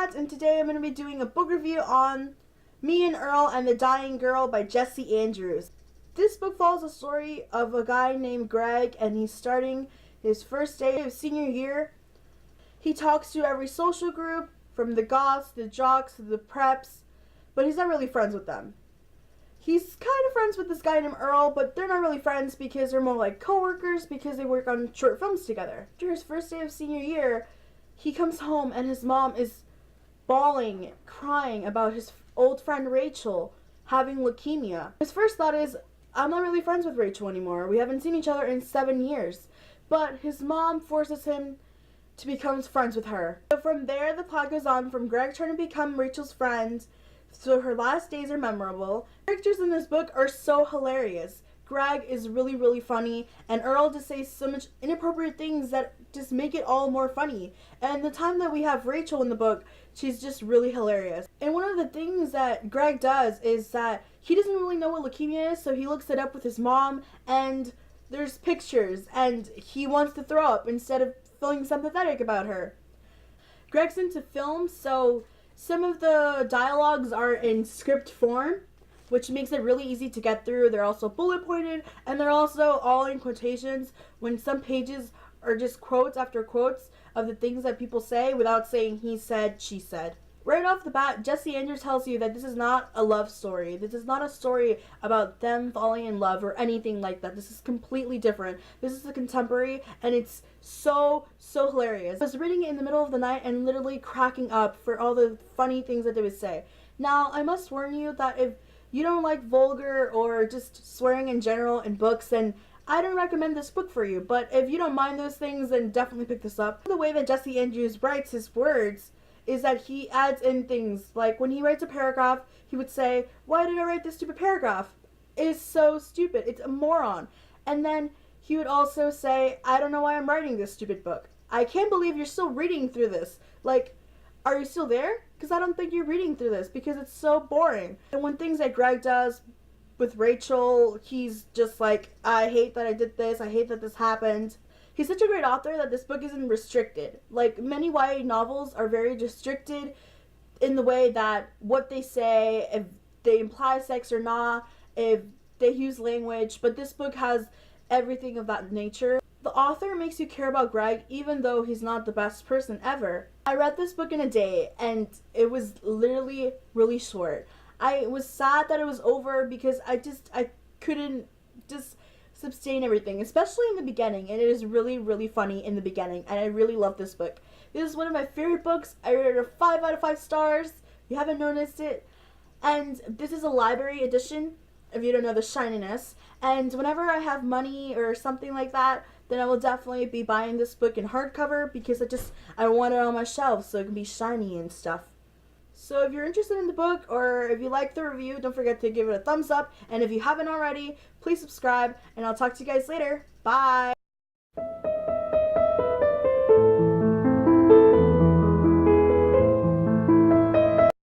Kat, and today I'm going to be doing a book review on Me and Earl and the Dying Girl by Jesse Andrews. This book follows the story of a guy named Greg, and he's starting his first day of senior year. He talks to every social group, from the goths, the jocks, to the preps, but he's not really friends with them. He's kind of friends with this guy named Earl, but they're not really friends because they're more like co-workers because they work on short films together. After his first day of senior year, he comes home and his mom is bawling, crying about his old friend Rachel having leukemia. His first thought is, I'm not really friends with Rachel anymore. We haven't seen each other in 7 years. But his mom forces him to become friends with her. So from there, the plot goes on from Greg trying to become Rachel's friend, so her last days are memorable. Characters in this book are so hilarious. Greg is really, really funny, and Earl just says so much inappropriate things that just make it all more funny. And the time that we have Rachel in the book, she's just really hilarious. And one of the things that Greg does is that he doesn't really know what leukemia is, so he looks it up with his mom, and there's pictures, and he wants to throw up instead of feeling sympathetic about her. Greg's into film, so some of the dialogues are in script form, which makes it really easy to get through. They're also bullet pointed, and they're also all in quotations when some pages are just quotes after quotes of the things that people say without saying he said, she said. Right off the bat, Jesse Andrews tells you that this is not a love story. This is not a story about them falling in love or anything like that. This is completely different. This is a contemporary, and it's so hilarious. I was reading it in the middle of the night and literally cracking up for all the funny things that they would say. Now, I must warn you that if you don't like vulgar or just swearing in general in books, then I don't recommend this book for you. But if you don't mind those things, then definitely pick this up. The way that Jesse Andrews writes his words is that he adds in things like when he writes a paragraph, he would say, why did I write this stupid paragraph? It is so stupid. It's a moron. And then he would also say, I don't know why I'm writing this stupid book. I can't believe you're still reading through this. Like, are you still there? Because I don't think you're reading through this because it's so boring. And when things that Greg does with Rachel, he's just like, I hate that I did this. I hate that this happened. He's such a great author that this book isn't restricted. Like, many YA novels are very restricted in the way that what they say, if they imply sex or not, if they use language, but this book has everything of that nature. The author makes you care about Greg even though he's not the best person ever. I read this book in a day, and it was literally really short. I was sad that it was over because I couldn't just sustain everything, especially in the beginning, and it is really funny in the beginning, and I really love this book. This is one of my favorite books. I rated it a 5 out of 5 stars. If you haven't noticed it. And this is a library edition, if you don't know the shininess. And whenever I have money or something like that, then I will definitely be buying this book in hardcover because I want it on my shelf so it can be shiny and stuff. So if you're interested in the book or if you like the review, don't forget to give it a thumbs up. And if you haven't already, please subscribe, and I'll talk to you guys later. Bye!